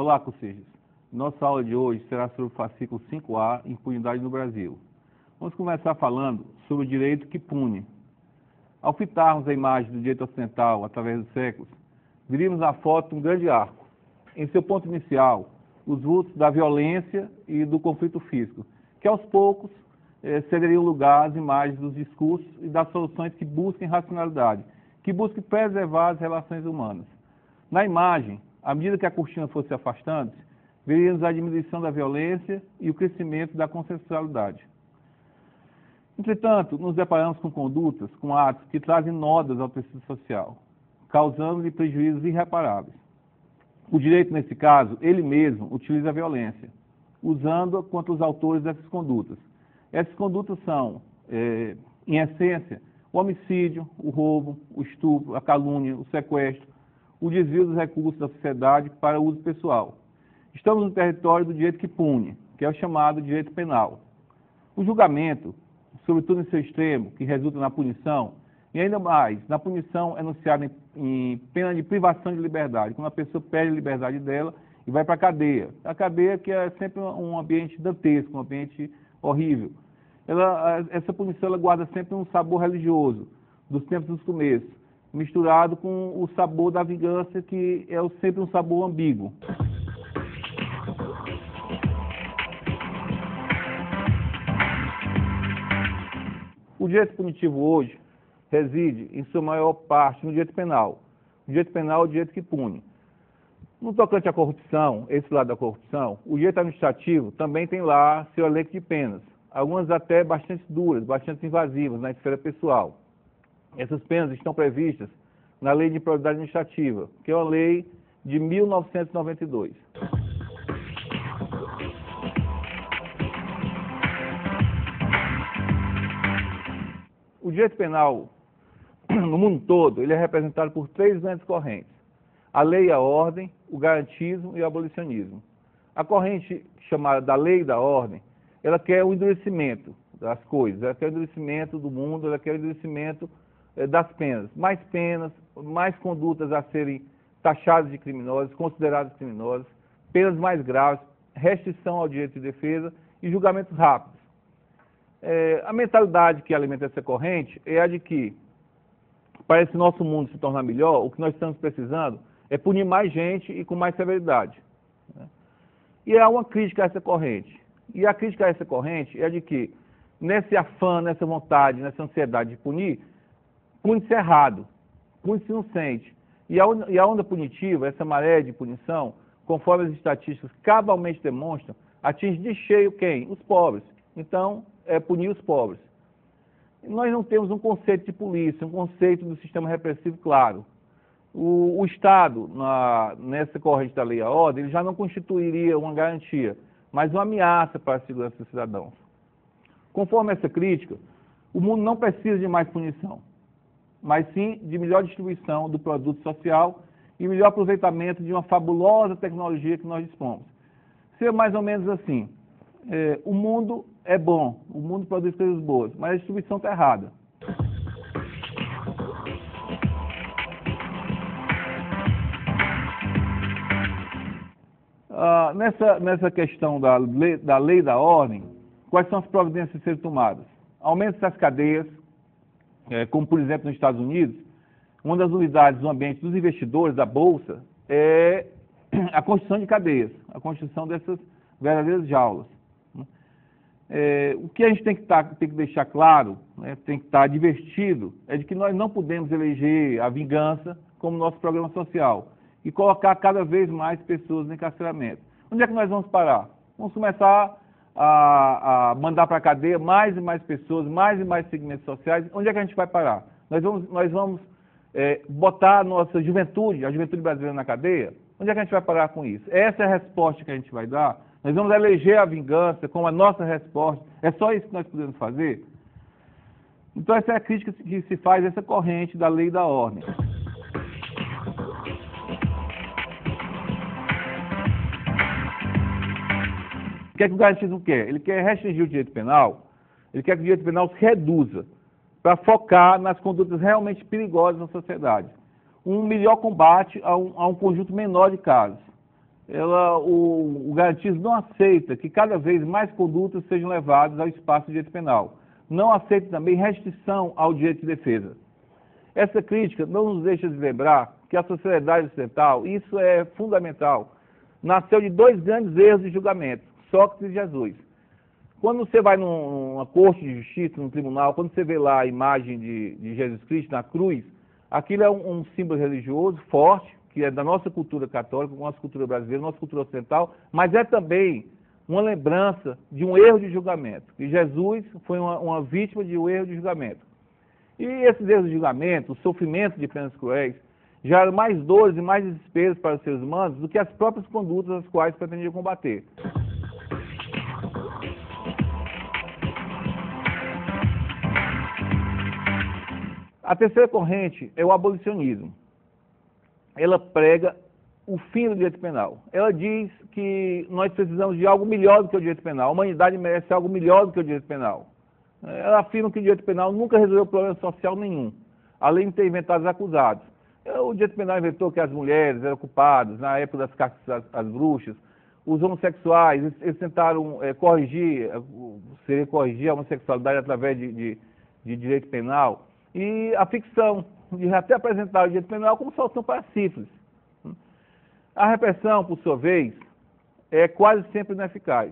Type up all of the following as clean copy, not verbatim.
Olá, Conselhos. Nossa aula de hoje será sobre o fascículo 5A, Impunidade no Brasil. Vamos começar falando sobre o direito que pune. Ao fitarmos a imagem do direito ocidental através dos séculos, veríamos na foto um grande arco. Em seu ponto inicial, os vultos da violência e do conflito físico, que aos poucos cederiam lugar às imagens dos discursos e das soluções que busquem racionalidade, que busquem preservar as relações humanas. Na imagem, à medida que a cortina fosse se afastando, veríamos a diminuição da violência e o crescimento da consensualidade. Entretanto, nos deparamos com condutas, com atos que trazem nodas ao tecido social, causando-lhe prejuízos irreparáveis. O direito, nesse caso, ele mesmo utiliza a violência, usando-a contra os autores dessas condutas. Essas condutas são, em essência, o homicídio, o roubo, o estupro, a calúnia, o sequestro, o desvio dos recursos da sociedade para uso pessoal. Estamos no território do direito que pune, que é o chamado direito penal. O julgamento, sobretudo em seu extremo, que resulta na punição, e ainda mais, na punição enunciada em pena de privação de liberdade, quando a pessoa perde a liberdade dela e vai para a cadeia. A cadeia que é sempre um ambiente dantesco, um ambiente horrível. Essa punição ela guarda sempre um sabor religioso, dos tempos dos começos, misturado com o sabor da vingança, que é sempre um sabor ambíguo. O direito punitivo hoje reside, em sua maior parte, no direito penal. O direito penal é o direito que pune. No tocante à corrupção, esse lado da corrupção, o direito administrativo também tem lá seu elenco de penas, algumas até bastante duras, bastante invasivas na esfera pessoal. Essas penas estão previstas na Lei de Improbidade Administrativa, que é uma lei de 1992. O direito penal, no mundo todo, ele é representado por três grandes correntes: a lei e a ordem, o garantismo e o abolicionismo. A corrente chamada da lei e da ordem, ela quer o endurecimento das coisas, ela quer o endurecimento do mundo, ela quer o endurecimento das penas, mais condutas a serem taxadas de criminosas, consideradas criminosas, penas mais graves, restrição ao direito de defesa e julgamentos rápidos. A mentalidade que alimenta essa corrente é a de que, para esse nosso mundo se tornar melhor, o que nós estamos precisando é punir mais gente e com mais severidade. E há uma crítica a essa corrente. E a crítica a essa corrente é a de que, nesse afã, nessa vontade, nessa ansiedade de punir, pune-se errado, pune-se inocente. E a onda punitiva, essa maré de punição, conforme as estatísticas cabalmente demonstram, atinge de cheio quem? Os pobres. Então, é punir os pobres. Nós não temos um conceito de polícia, um conceito do sistema repressivo claro. O Estado, nessa corrente da lei e a ordem, ele já não constituiria uma garantia, mas uma ameaça para a segurança dos cidadãos. Conforme essa crítica, o mundo não precisa de mais punição, mas sim de melhor distribuição do produto social e melhor aproveitamento de uma fabulosa tecnologia que nós dispomos. Seria mais ou menos assim: o mundo é bom, o mundo produz coisas boas, mas a distribuição está errada. Nessa questão da lei e da ordem, quais são as providências a serem tomadas? Aumento das cadeias, como por exemplo nos Estados Unidos, uma das unidades do ambiente dos investidores, da Bolsa, é a construção de cadeias, a construção dessas verdadeiras jaulas. O que a gente tem que deixar claro, tem que estar divertido, é de que nós não podemos eleger a vingança como nosso programa social e colocar cada vez mais pessoas no encarceramento. Onde é que nós vamos parar? Vamos começar a mandar para a cadeia mais e mais pessoas, mais e mais segmentos sociais. Onde é que a gente vai parar? Nós vamos botar a nossa juventude, a juventude brasileira na cadeia? Onde é que a gente vai parar com isso? Essa é a resposta que a gente vai dar. Nós vamos eleger a vingança como a nossa resposta. É só isso que nós podemos fazer? Então essa é a crítica que se faz a essa corrente da lei e da ordem. O que é que o garantismo quer? Ele quer restringir o direito penal, ele quer que o direito penal se reduza para focar nas condutas realmente perigosas na sociedade. Um melhor combate a um conjunto menor de casos. o garantismo não aceita que cada vez mais condutas sejam levadas ao espaço do direito penal. Não aceita também restrição ao direito de defesa. Essa crítica não nos deixa de lembrar que a sociedade ocidental, isso é fundamental, nasceu de dois grandes erros de julgamento, Sócrates e Jesus. Quando você vai numa corte de justiça, num tribunal, quando você vê lá a imagem de Jesus Cristo na cruz, aquilo é um símbolo religioso forte, que é da nossa cultura católica, nossa cultura brasileira, nossa cultura ocidental, mas é também uma lembrança de um erro de julgamento. E Jesus foi uma vítima de um erro de julgamento. E esses erros de julgamento, o sofrimento de penas cruéis, geraram mais dores e mais desesperos para os seres humanos do que as próprias condutas as quais pretendiam combater. A terceira corrente é o abolicionismo. Ela prega o fim do direito penal. Ela diz que nós precisamos de algo melhor do que o direito penal. A humanidade merece algo melhor do que o direito penal. Ela afirma que o direito penal nunca resolveu problema social nenhum, além de ter inventado os acusados. O direito penal inventou que as mulheres eram culpadas, na época das caças às bruxas, os homossexuais, eles tentaram corrigir a homossexualidade através de direito penal. E a ficção, de até apresentar o direito penal como solução para a sífilis. A repressão, por sua vez, é quase sempre ineficaz.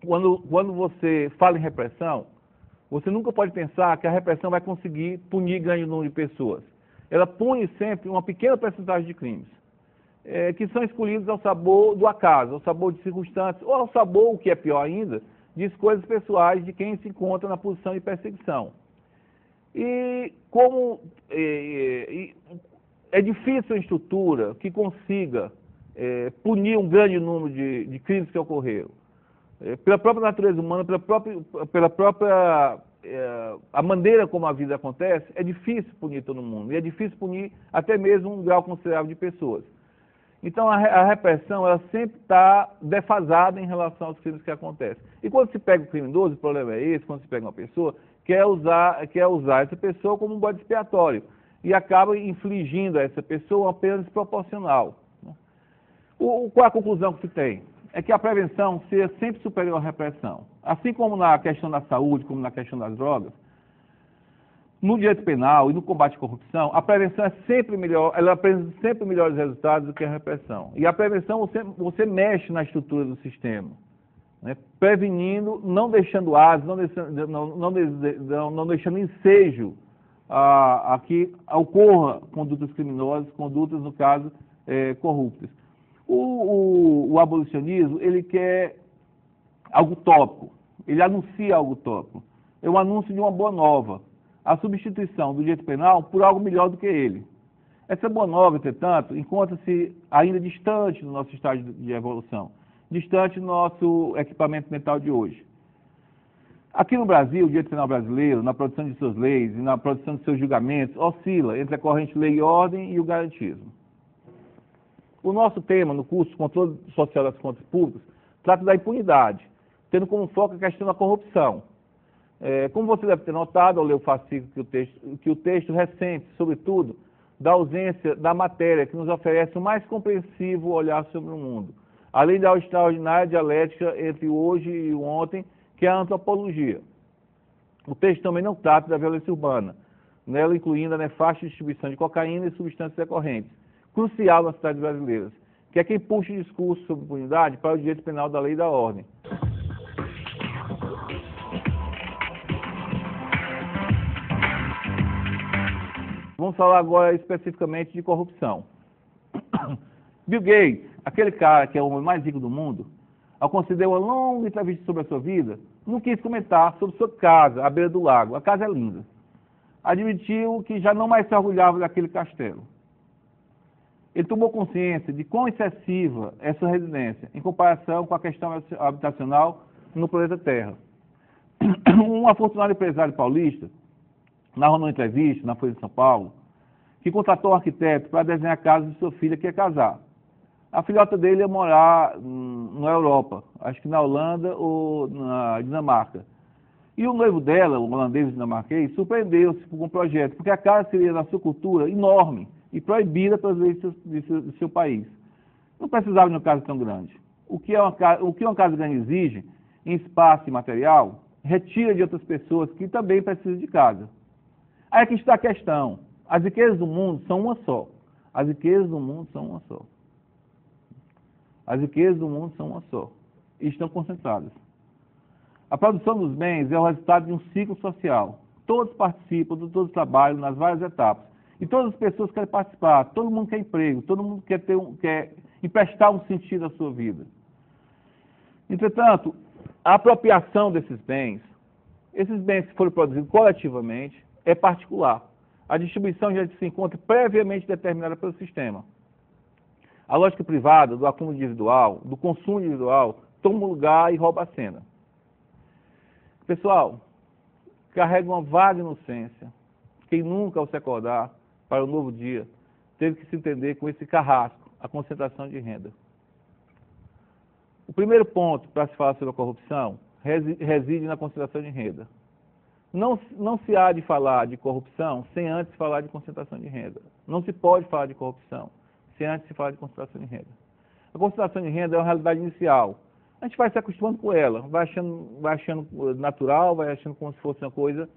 Quando você fala em repressão, você nunca pode pensar que a repressão vai conseguir punir grande número de pessoas. Ela pune sempre uma pequena percentagem de crimes, que são escolhidos ao sabor do acaso, ao sabor de circunstâncias, ou ao sabor, o que é pior ainda, de escolhas pessoais de quem se encontra na posição de perseguição. E como é difícil a estrutura que consiga punir um grande número de crimes que ocorreram, pela própria natureza humana, pela própria a maneira como a vida acontece, é difícil punir todo mundo, e é difícil punir até mesmo um grau considerável de pessoas. Então, a repressão, ela sempre está defasada em relação aos crimes que acontecem. E quando se pega o criminoso, o problema é esse, quando se pega uma pessoa, quer usar essa pessoa como um bode expiatório, e acaba infligindo a essa pessoa uma pena desproporcional. Qual a conclusão que se tem? É que a prevenção seja sempre superior à repressão. Assim como na questão da saúde, como na questão das drogas, no direito penal e no combate à corrupção, a prevenção é sempre melhor, ela apresenta sempre melhores resultados do que a repressão. E a prevenção, você mexe na estrutura do sistema, né? Prevenindo, não deixando asas, não deixando ensejo a que ocorra condutas criminosas, condutas, no caso, corruptas. O abolicionismo, ele quer algo utópico, ele anuncia algo utópico. É um anúncio de uma boa nova, a substituição do direito penal por algo melhor do que ele. Essa boa nova, entretanto, encontra-se ainda distante do nosso estágio de evolução, distante do nosso equipamento mental de hoje. Aqui no Brasil, o direito penal brasileiro, na produção de suas leis e na produção de seus julgamentos, oscila entre a corrente lei e ordem e o garantismo. O nosso tema no curso Controle Social das Contas Públicas trata da impunidade, tendo como foco a questão da corrupção. Como você deve ter notado ao ler o fascículo que o texto ressente, sobretudo, da ausência da matéria que nos oferece o mais compreensivo olhar sobre o mundo, além da extraordinária dialética entre o hoje e o ontem, que é a antropologia. O texto também não trata da violência urbana, nela incluindo a nefasta distribuição de cocaína e substâncias decorrentes, crucial nas cidades brasileiras, que é quem puxa o discurso sobre impunidade para o direito penal da lei e da ordem. Vamos falar agora especificamente de corrupção. Bill Gates, aquele cara que é o homem mais rico do mundo, ao conceder uma longa entrevista sobre a sua vida, não quis comentar sobre sua casa à beira do lago. A casa é linda. Admitiu que já não mais se orgulhava daquele castelo. Ele tomou consciência de quão excessiva é sua residência em comparação com a questão habitacional no planeta Terra. Um afortunado empresário paulista narrou numa entrevista na Folha de São Paulo que contratou um arquiteto para desenhar a casa de sua filha que ia casar. A filhota dele ia morar na Europa, acho que na Holanda ou na Dinamarca. E o noivo dela, o holandês dinamarquês, surpreendeu-se com o projeto, porque a casa seria, na sua cultura, enorme, e proibida pelas leis do seu país. Não precisava de uma casa tão grande. O que uma casa grande exige, em espaço e material, retira de outras pessoas que também precisam de casa. Aí aqui está a questão. As riquezas do mundo são uma só. As riquezas do mundo são uma só. As riquezas do mundo são uma só. E estão concentradas. A produção dos bens é o resultado de um ciclo social. Todos participam, todos trabalham nas várias etapas. E todas as pessoas querem participar, todo mundo quer emprego, todo mundo quer emprestar um sentido à sua vida. Entretanto, a apropriação desses bens, esses bens que foram produzidos coletivamente, é particular. A distribuição já se encontra previamente determinada pelo sistema. A lógica privada, do acúmulo individual, do consumo individual, toma lugar e rouba a cena. Pessoal, carrega uma vaga inocência. Quem nunca, ao se acordar para o novo dia, teve que se entender com esse carrasco, a concentração de renda. O primeiro ponto para se falar sobre a corrupção reside na concentração de renda. Não se há de falar de corrupção sem antes falar de concentração de renda. Não se pode falar de corrupção sem antes se falar de concentração de renda. A concentração de renda é uma realidade inicial. A gente vai se acostumando com ela, vai achando natural, vai achando como se fosse uma coisa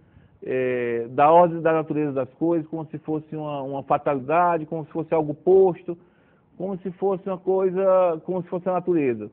da ordem da natureza das coisas, como se fosse uma fatalidade, como se fosse algo posto, como se fosse uma coisa, como se fosse a natureza.